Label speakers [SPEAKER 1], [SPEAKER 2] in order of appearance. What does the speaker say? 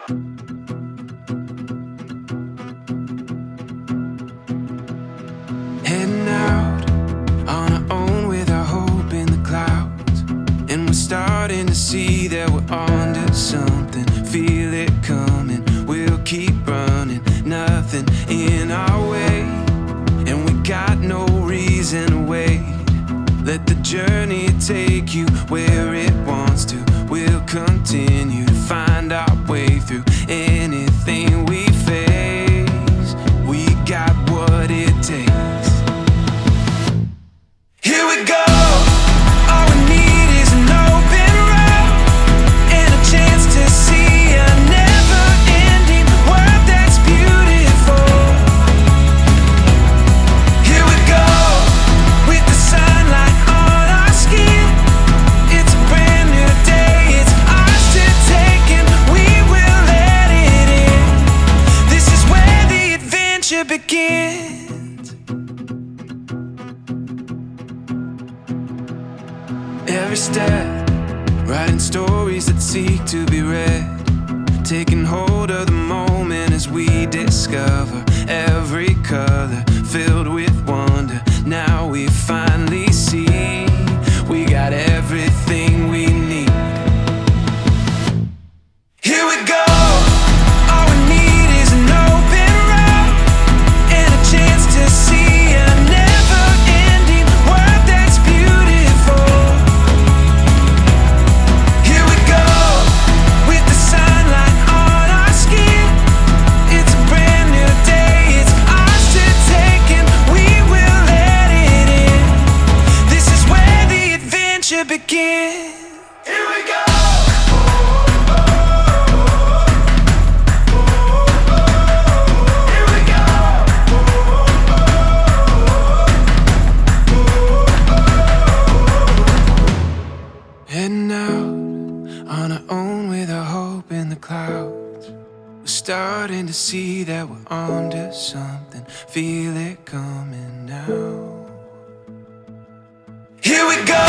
[SPEAKER 1] Heading out on our own with our hope in the clouds, and we're starting to see that we're onto something. Feel it coming, we'll keep running, nothing in our way, and we got no reason to wait. Let the journey take you where it wants to. We'll continue to find our way through anything we face. We got what it takes. Here we go. All we need is an open road and a chance to see a never-ending world that's beautiful. Here we go, with the sunlight on our skin. It's a brand new day, it's ours to take, and we will let it in. This is where the adventure begins. Every step, writing stories that seek to be read, taking hold of the moment as we discover every color filled with wonder. Now we finally see we got everything we need. Here we go. All we need is an open road and a chance to see a never-ending world that's beautiful. Here we go, with the sunlight on our skin. It's a brand new day, it's ours to take, and we will let it in. This is where the adventure begins. Here we go. Here we go. Heading out on our own with our hope in the clouds. We're starting to see that we're onto something. Feel it coming now. Here we go.